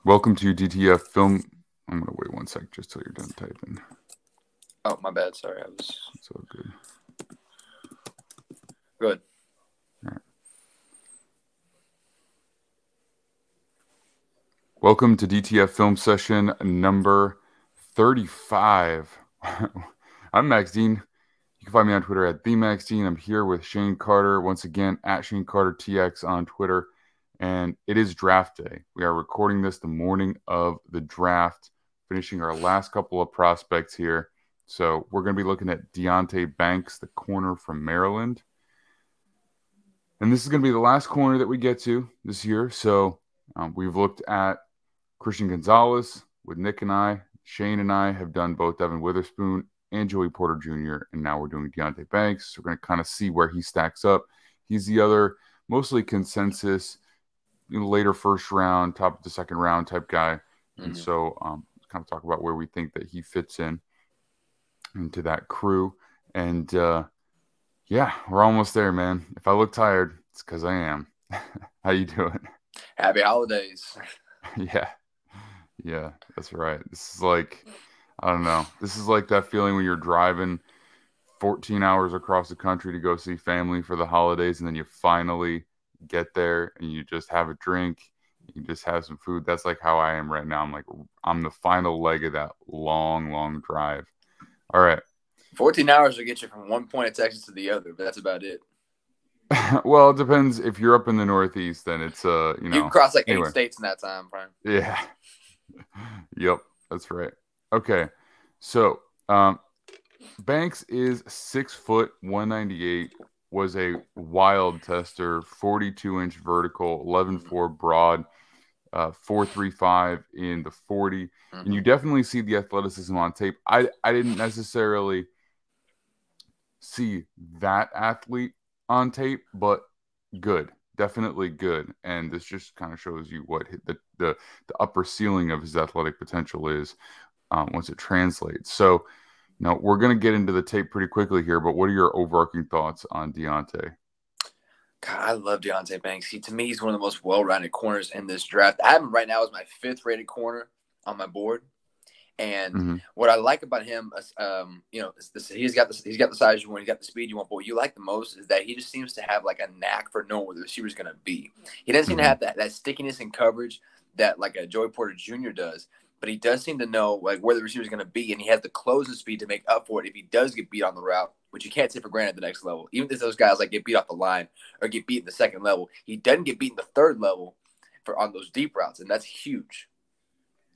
Welcome to DTF Film. I'm gonna wait one sec just till you're done typing. Oh, my bad. Sorry, I was. It's all good. Good. All right. Welcome to DTF Film Session number 35. I'm Max Dean. You can find me on Twitter at @TheMaxDean. I'm here with Shane Carter once again at Shane Carter TX on Twitter. And it is draft day. We are recording this the morning of the draft, finishing our last couple of prospects here. So we're going to be looking at Deonte Banks, the corner from Maryland. And this is going to be the last corner that we get to this year. So we've looked at Christian Gonzalez with Nick and I. Shane and I have done both Devin Witherspoon and Joey Porter Jr. And now we're doing Deonte Banks. So we're going to kind of see where he stacks up. He's the other mostly consensus later first round, top of the second round type guy. And so kind of talk about where we think that he fits into that crew. And yeah, we're almost there, man. If I look tired, it's because I am. How you doing? Happy holidays. Yeah, that's right. This is like, I don't know. This is like that feeling when you're driving 14 hours across the country to go see family for the holidays, and then you finally get there and you just have a drink, you just have some food. That's like how I am right now. I'm the final leg of that long drive. All right. 14 hours will get you from one point of Texas to the other, but that's about it. Well, it depends. If you're up in the Northeast, then it's you can cross like 8 states in that time, Brian. Yeah. Yep, that's right. Okay. So Banks is 6 foot 198, was a wild tester, 42-inch vertical, 11.4 broad, 4.35 in the 40. And you definitely see the athleticism on tape. I didn't necessarily see that athlete on tape, but good. Definitely good. And this just kind of shows you what the upper ceiling of his athletic potential is once it translates. So, now, we're going to get into the tape pretty quickly here, but what are your overarching thoughts on Deonte? God, I love Deonte Banks. To me, he's one of the most well-rounded corners in this draft. I have him right now as my 5th-rated corner on my board. And what I like about him, he's got the size you want, he's got the speed you want. But what you like the most is that he just seems to have like a knack for knowing where the receiver's going to be. He doesn't seem to have that stickiness in coverage that like a Joey Porter Jr. does. But he does seem to know like where the receiver is going to be, and he has the closing speed to make up for it if he does get beat on the route, which you can't take for granted at the next level. Even if those guys like get beat off the line or get beat in the second level, he doesn't get beat in the third level on those deep routes, and that's huge.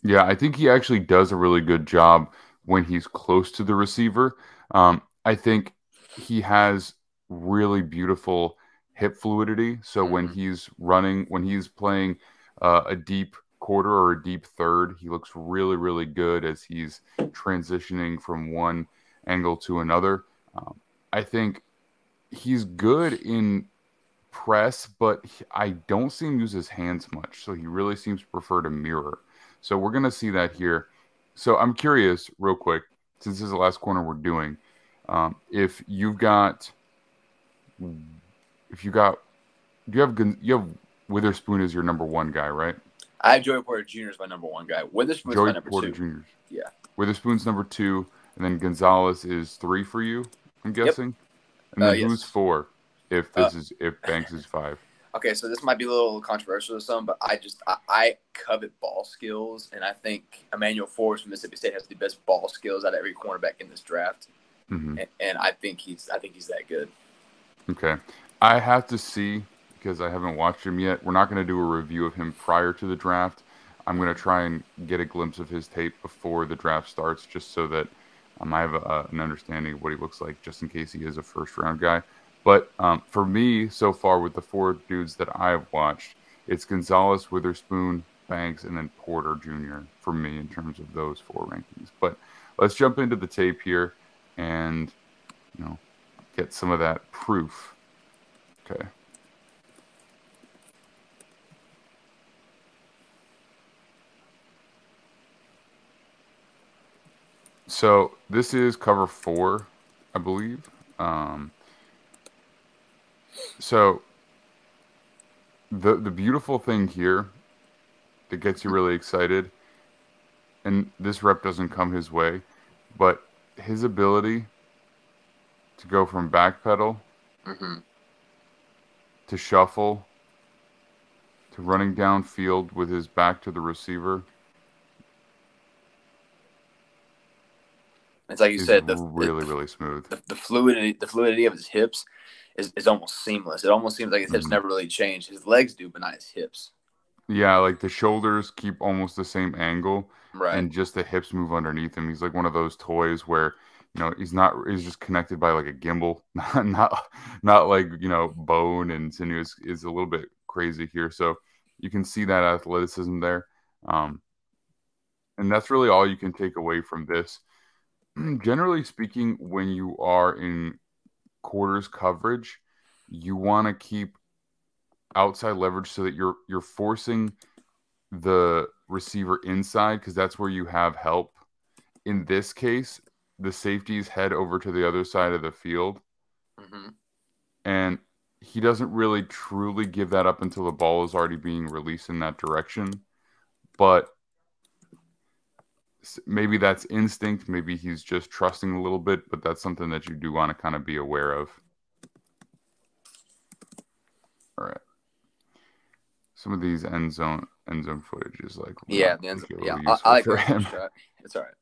Yeah, I think he actually does a really good job when he's close to the receiver. I think he has really beautiful hip fluidity. So when he's running, when he's playing a deep quarter or a deep third, he looks really good as he's transitioning from one angle to another. I think he's good in press, but I don't see him use his hands much. So he really seems to prefer to mirror. So we're going to see that here. So I'm curious, real quick, since this is the last corner we're doing, if you have Witherspoon as your number one guy, right? I have Joey Porter Jr. as my number one guy. Witherspoon's my number Porter 2. Jr. Yeah. Witherspoon's number 2, and then Gonzalez is 3 for you, I'm guessing. Yep. And then who's 4 if Banks is 5? Okay, so this might be a little controversial to some, but I covet ball skills, and I think Emmanuel Forbes from Mississippi State has the best ball skills out of every cornerback in this draft, and I think he's that good. Okay, I have to see because I haven't watched him yet. We're not going to do a review of him prior to the draft. I'm going to try and get a glimpse of his tape before the draft starts, just so that I have an understanding of what he looks like, just in case he is a first-round guy. But for me, so far, with the 4 dudes that I've watched, it's Gonzalez, Witherspoon, Banks, and then Porter Jr. for me in terms of those 4 rankings. But let's jump into the tape here and, get some of that proof. Okay. So this is cover 4, I believe. So the beautiful thing here, that gets you really excited. And this rep doesn't come his way, but his ability to go from back pedal to shuffle to running downfield with his back to the receiver. It's like you said, really smooth. The fluidity of his hips is almost seamless. It almost seems like his hips never really change. His legs do, but not his hips. Yeah, like the shoulders keep almost the same angle, right? And just the hips move underneath him. He's like one of those toys where he's just connected by like a gimbal, not like bone and sinew is a little bit crazy here. So you can see that athleticism there, and that's really all you can take away from this. Generally speaking, when you are in quarters coverage, you want to keep outside leverage so that you're forcing the receiver inside because that's where you have help. In this case, the safeties head over to the other side of the field, and he doesn't really truly give that up until the ball is already being released in that direction. But maybe that's instinct. Maybe he's just trusting a little bit, but that's something that you do want to kind of be aware of. All right. Some of these end zone footage is like the end zone. Yeah, I like for him. It's all right.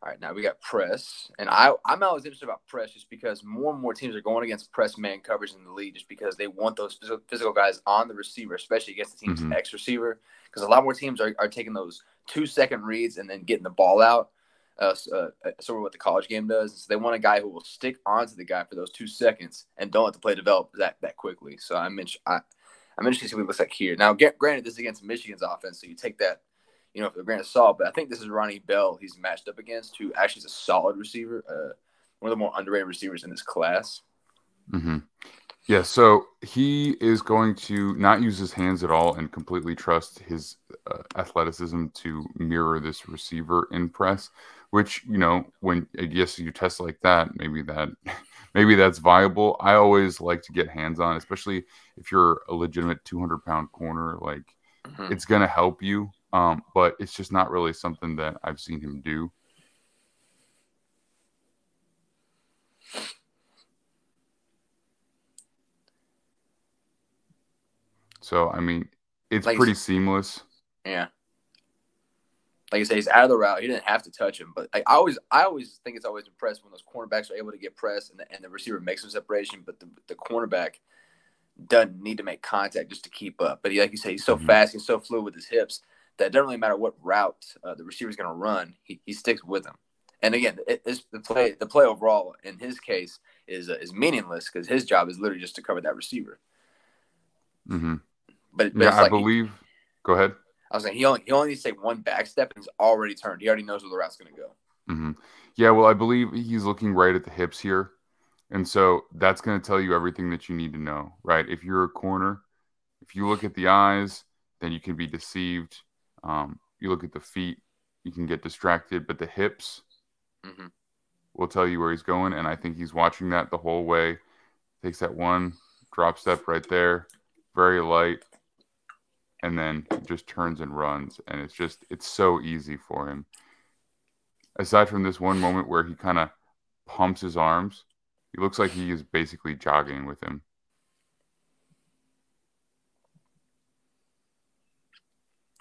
All right, now we got press, and I'm always interested about press just because more and more teams are going against press man coverage in the league just because they want those physical guys on the receiver, especially against the team's X receiver, because a lot more teams are taking those 2-second reads and then getting the ball out, sort of what the college game does. So they want a guy who will stick onto the guy for those 2 seconds and don't let the play develop that quickly. So I'm interested to see what it looks like here. Now, granted, this is against Michigan's offense, so you take that for a grain of salt, but I think this is Ronnie Bell he's matched up against, who actually is a solid receiver, one of the more underrated receivers in this class. Yeah, so he is going to not use his hands at all and completely trust his athleticism to mirror this receiver in press, which, when I guess you test like that, maybe that's viable. I always like to get hands on, especially if you're a legitimate 200-pound corner, like it's going to help you. But it's just not really something that I've seen him do. So, I mean, it's pretty seamless. Yeah. Like I say, he's out of the route. He didn't have to touch him. But I always think it's always impressive when those cornerbacks are able to get pressed and the receiver makes some separation, but the cornerback doesn't need to make contact just to keep up. But like you say, he's so fast, he's so fluid with his hips that it doesn't really matter what route the receiver's going to run. He sticks with him. And again, the play overall in his case is meaningless because his job is literally just to cover that receiver. But yeah, I believe. Go ahead. I was saying he only needs to take one back step and he's already turned. He already knows where the route's going to go. Yeah, well, I believe he's looking right at the hips here, and so that's going to tell you everything that you need to know, right? If you're a corner, if you look at the eyes, then you can be deceived. You look at the feet, you can get distracted, but the hips will tell you where he's going, and I think he's watching that the whole way. Takes that one drop step right there, very light, and then he just turns and runs, and it's so easy for him. Aside from this one moment where he kind of pumps his arms, he looks like he is basically jogging with him.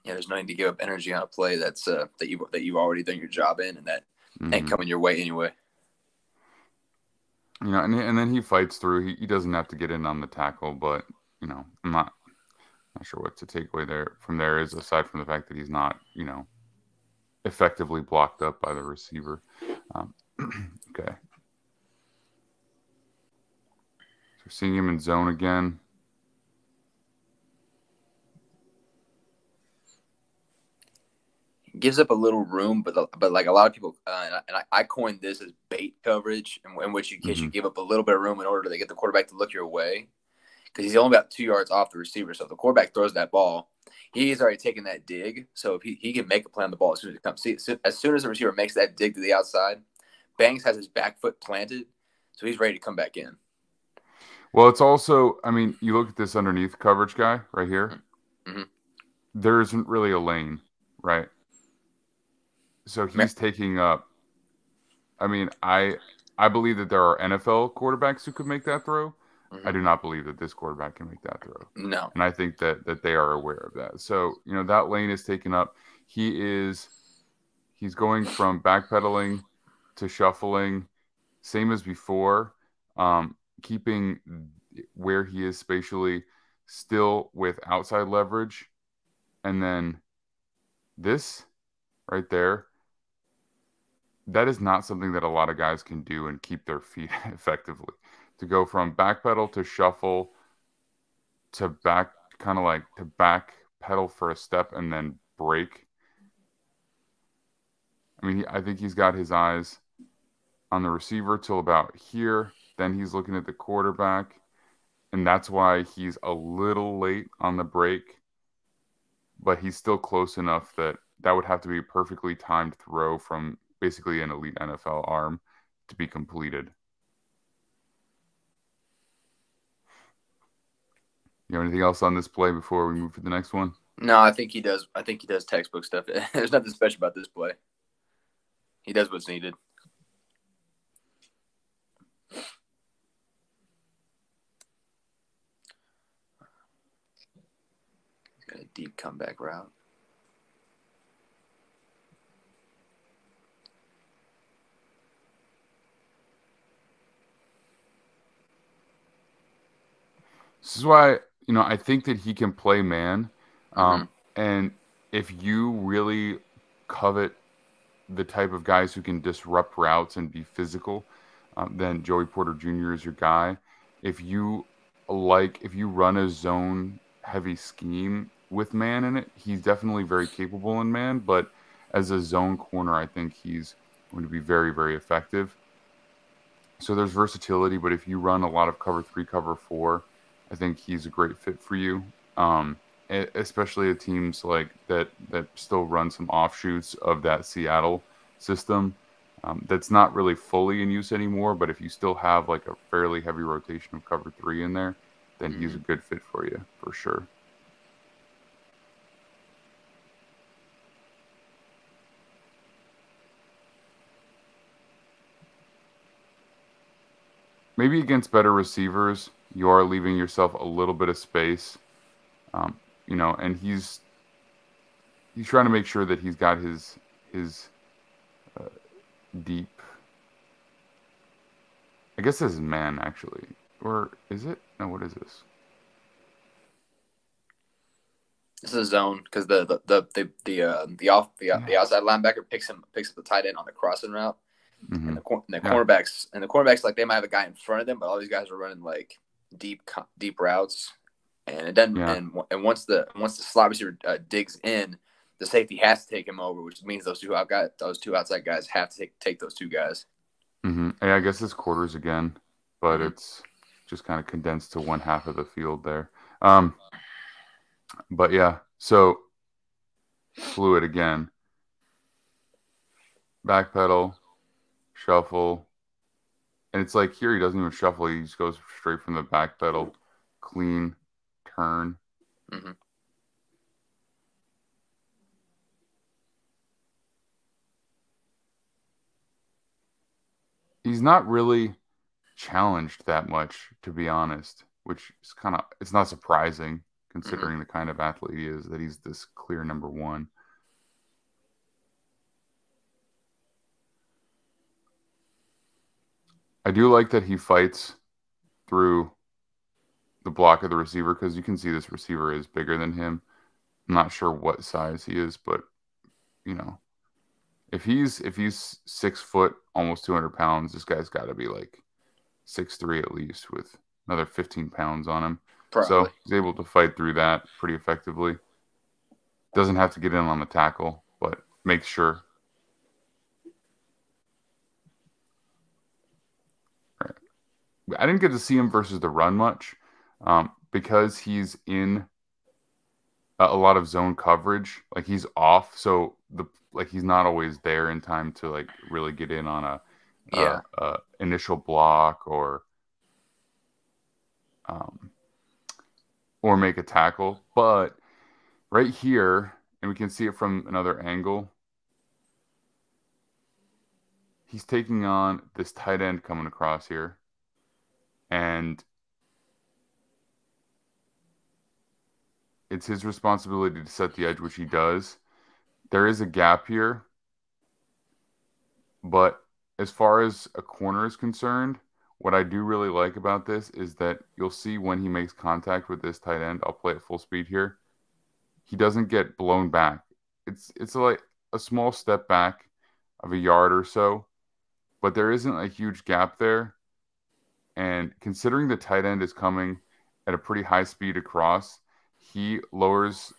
Yeah, there's no need to give up energy on a play that you've already done your job in, and that ain't coming your way anyway. And then he fights through. He doesn't have to get in on the tackle, but I'm not sure what to take away from there is aside from the fact that he's not effectively blocked up by the receiver. Okay, so we're seeing him in zone again. Gives up a little room, but like a lot of people, and I coined this as bait coverage, in which case you give up a little bit of room in order to get the quarterback to look your way, because he's only about 2 yards off the receiver. So if the quarterback throws that ball, he's already taken that dig. So if he can make a play on the ball as soon as it comes. See, as soon as the receiver makes that dig to the outside, Banks has his back foot planted, so he's ready to come back in. Well, it's also, I mean, you look at this underneath coverage guy right here. there isn't really a lane, right? So he's taking up. I mean, I believe that there are NFL quarterbacks who could make that throw. I do not believe that this quarterback can make that throw. No. And I think that they are aware of that. So, that lane is taken up. He's going from backpedaling to shuffling, same as before, keeping where he is spatially still with outside leverage. And then this right there, that is not something that a lot of guys can do and keep their feet effectively. To go from backpedal to shuffle to back, kind of like to back pedal for a step and then break. I mean, I think he's got his eyes on the receiver till about here. Then he's looking at the quarterback. And that's why he's a little late on the break. But he's still close enough that would have to be a perfectly timed throw from basically an elite NFL arm to be completed. You have anything else on this play before we move to the next one? No, I think he does. I think he does textbook stuff. There's nothing special about this play. He does what's needed. He's got a deep comeback route. This is why, I think that he can play man. And if you really covet the type of guys who can disrupt routes and be physical, then Joey Porter Jr. is your guy. If you run a zone heavy scheme with man in it, he's definitely very capable in man. But as a zone corner, I think he's going to be very, very effective. So there's versatility, but if you run a lot of cover 3, cover 4, I think he's a great fit for you. Especially at teams like that still run some offshoots of that Seattle system that's not really fully in use anymore. But if you still have like a fairly heavy rotation of cover 3 in there, then he's a good fit for you for sure. Maybe against better receivers, you are leaving yourself a little bit of space. And he's trying to make sure that he's got his deep. I guess this is man actually, or is it? No, what is this? This is a zone because the outside linebacker picks up the tight end on the crossing route, and the cornerbacks like they might have a guy in front of them, but all these guys are running like deep routes. And it doesn't. Yeah. And once the slot receiver digs in, the safety has to take him over, which means those two outside guys have to take those two guys. Yeah, I guess it's quarters again, but it's just kind of condensed to one half of the field there. But yeah, so fluid again. Backpedal, shuffle, and it's like here he doesn't even shuffle; he just goes straight from the backpedal, clean. Turn. He's not really challenged that much, to be honest, which is it's not surprising considering the kind of athlete he is, that he's this clear number 1. I do like that he fights through the block of the receiver, because you can see this receiver is bigger than him. I'm not sure what size he is, but if he's 6 foot, almost 200 pounds, this guy's got to be like 6'3" at least, with another 15 pounds on him. Probably. So he's able to fight through that pretty effectively. Doesn't have to get in on the tackle, but makes sure. Right. I didn't get to see him versus the run much. Because he's in a lot of zone coverage, like he's off, so he's not always there in time to like really get in on a initial block or make a tackle. But right here, and we can see it from another angle. He's taking on this tight end coming across here. And it's his responsibility to set the edge, which he does. There is a gap here. But as far as a corner is concerned, what I do really like about this is that you'll see when he makes contact with this tight end, I'll play at full speed here. He doesn't get blown back. It's like a small step back of a yard or so, but there isn't a huge gap there. And considering the tight end is coming at a pretty high speed across, he lowers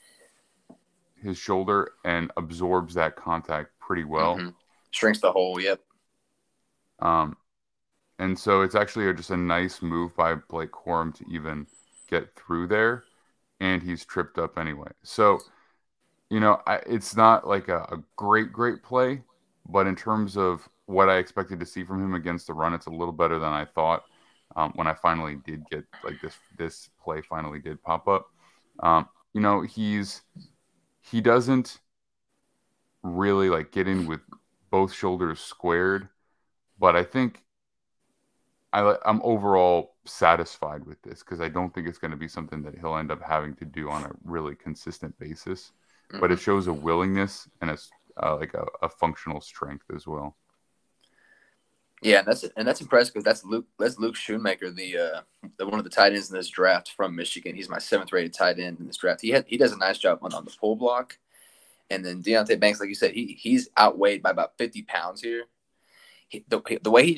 his shoulder and absorbs that contact pretty well. Mm-hmm. Shrinks the hole, yep. And so it's actually just a nice move by Blake Corum to even get through there, and he's tripped up anyway. So, it's not like a great play, but in terms of what I expected to see from him against the run, it's a little better than I thought. When I finally did get like this play finally did pop up. He doesn't really like get in with both shoulders squared, but I think I'm overall satisfied with this because I don't think it's going to be something that he'll end up having to do on a really consistent basis. Mm-hmm. But it shows a willingness and a functional strength as well. Yeah, and that's impressive because that's Luke Schoonmaker, the one of the tight ends in this draft from Michigan. He's my 7th rated tight end in this draft. He does a nice job on the pull block, and then Deonte Banks, like you said, he's outweighed by about 50 pounds here. The way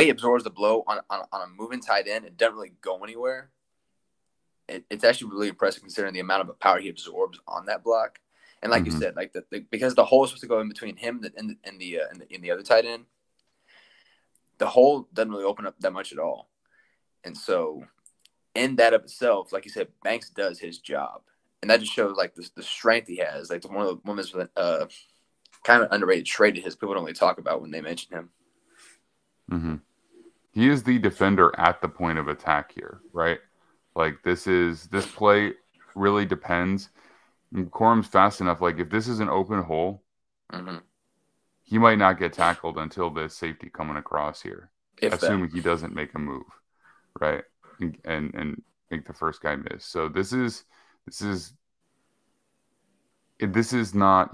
he absorbs the blow on a moving tight end, it doesn't really go anywhere. It's actually really impressive considering the amount of power he absorbs on that block. And like you said, like because the hole is supposed to go in between him and the other tight end, the hole doesn't really open up that much at all. And so, in that of itself, like you said, Banks does his job, and that just shows like the strength he has. Like one of the kind of underrated trait of his people don't really talk about when they mention him. Mm-hmm. He is the defender at the point of attack here, right? Like this play really depends. And Corum's fast enough. Like if this is an open hole, he might not get tackled until the safety coming across here, assuming he doesn't make a move, right? And make the first guy miss. So this is not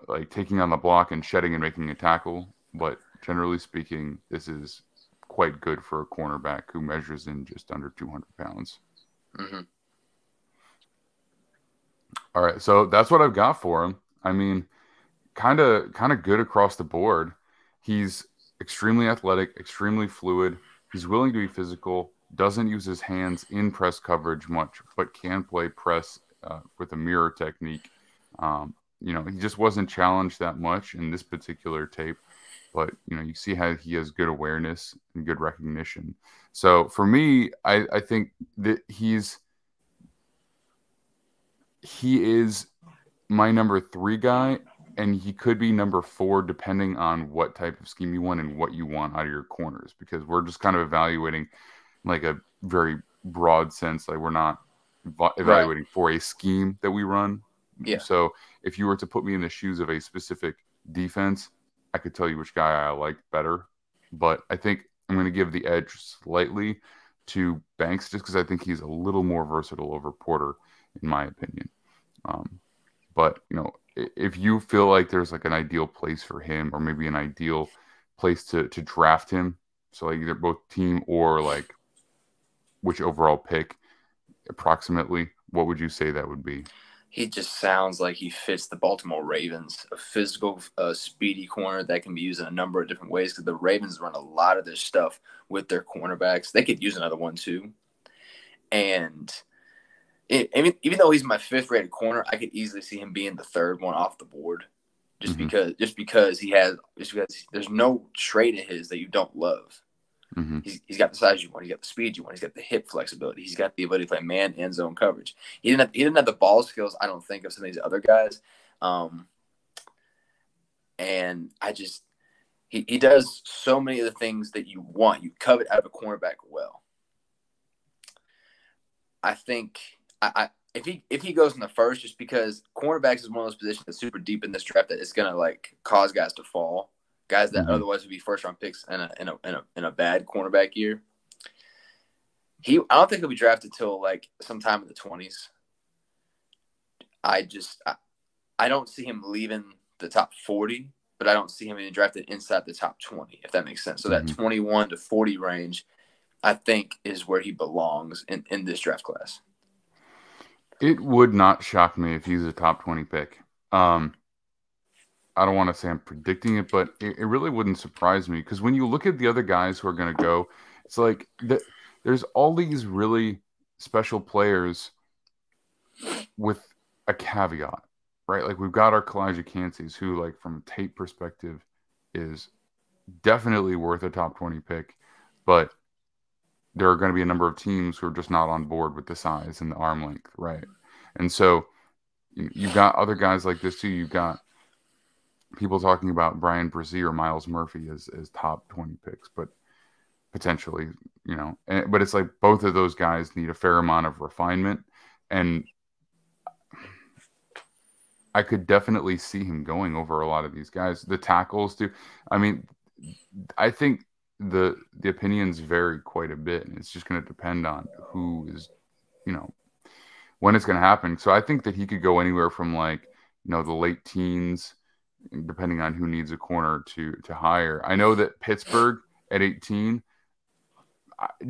like taking on the block and shedding and making a tackle, but generally speaking, this is quite good for a cornerback who measures in just under 200 pounds. Mm-hmm. All right, so that's what I've got for him. I mean, kind of good across the board. He's extremely athletic, extremely fluid. He's willing to be physical, doesn't use his hands in press coverage much, but can play press with a mirror technique. He just wasn't challenged that much in this particular tape, but you see how he has good awareness and good recognition. So for me, I think that he is my number 3 guy, and he could be number 4 depending on what type of scheme you want and what you want out of your corners, because we're just kind of evaluating like a very broad sense. Like we're not evaluating for a scheme that we run. Yeah. So if you were to put me in the shoes of a specific defense, I could tell you which guy I liked better. But I think I'm going to give the edge slightly to Banks just because I think he's a little more versatile over Porter, in my opinion. But if you feel like there's like an ideal place for him, or maybe an ideal place to draft him, so like either both team or like which overall pick approximately, what would you say that would be? He just sounds like he fits the Baltimore Ravens, a physical, speedy corner that can be used in a number of different ways, because the Ravens run a lot of their stuff with their cornerbacks. They could use another one too. And even though he's my 5th rated corner, I could easily see him being the 3rd one off the board, just because there's no trait of his that you don't love. Mm-hmm. He's got the size you want. He's got the speed you want. He's got the hip flexibility. He's got the ability to play man and zone coverage. He didn't have the ball skills, I don't think, of some of these other guys. And he does so many of the things that you want, you covet out of a cornerback well. I think if he goes in the first, just because cornerbacks is one of those positions that's super deep in this draft that it's gonna like cause guys to fall, guys that otherwise would be first round picks in a bad cornerback year. I don't think he'll be drafted till like sometime in the 20s. I don't see him leaving the top 40, but I don't see him being drafted inside the top 20, if that makes sense. So that 21 to 40 range, I think, is where he belongs in this draft class. It would not shock me if he's a top 20 pick. I don't want to say I'm predicting it, but it really wouldn't surprise me, because when you look at the other guys who are going to go, it's like there's all these really special players with a caveat, right? Like we've got our Kalijah Kancey's, who, like, from a tape perspective, is definitely worth a top 20 pick, but there are going to be a number of teams who are just not on board with the size and the arm length, right? And so you've got other guys like this too. You've got people talking about Brian Brzee or Miles Murphy as top 20 picks, but potentially, but it's like both of those guys need a fair amount of refinement, and I could definitely see him going over a lot of these guys. The tackles too. I mean, I think the opinions vary quite a bit, and it's just going to depend on who is, when it's going to happen. So I think that he could go anywhere from, like, the late teens, depending on who needs a corner to hire. I know that Pittsburgh at 18,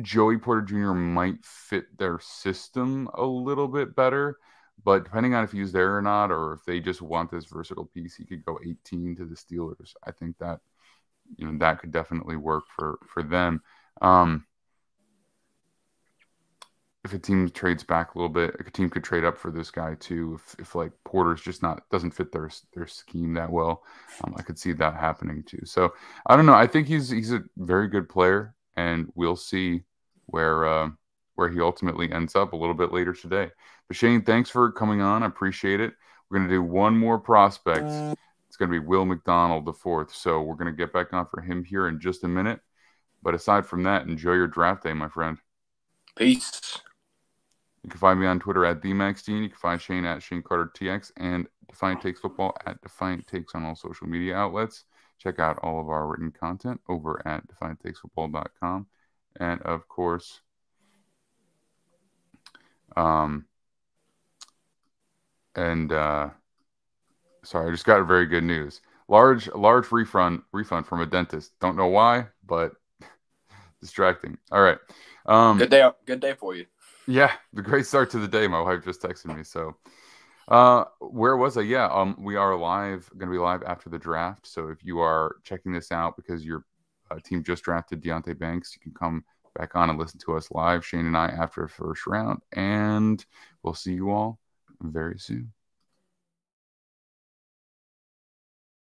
Joey Porter Jr. might fit their system a little bit better, but depending on if he's there or not, or if they just want this versatile piece, he could go 18 to the Steelers. I think that, that could definitely work for them. If a team trades back a little bit, a team could trade up for this guy too. If like Porter's just doesn't fit their scheme that well, I could see that happening too. So I don't know. I think he's a very good player, and we'll see where he ultimately ends up a little bit later today. But Shane, thanks for coming on. I appreciate it. We're gonna do one more prospect. It's gonna be Will McDonald IV. So we're gonna get back on for him here in just a minute. But aside from that, enjoy your draft day, my friend. Peace. You can find me on Twitter at TheMaxDean. You can find Shane at ShaneCarterTX, and Defiant Takes Football at Defiant Takes on all social media outlets. Check out all of our written content over at DefiantTakesFootball.com. And, of course, sorry, I just got very good news. Large refund from a dentist. Don't know why, but distracting. All right. Good day for you. Yeah, the great start to the day. My wife just texted me. So, where was I? Yeah, we are going to be live after the draft. So if you are checking this out because your team just drafted Deonte Banks, you can come back on and listen to us live, Shane and I, after the first round. And we'll see you all very soon.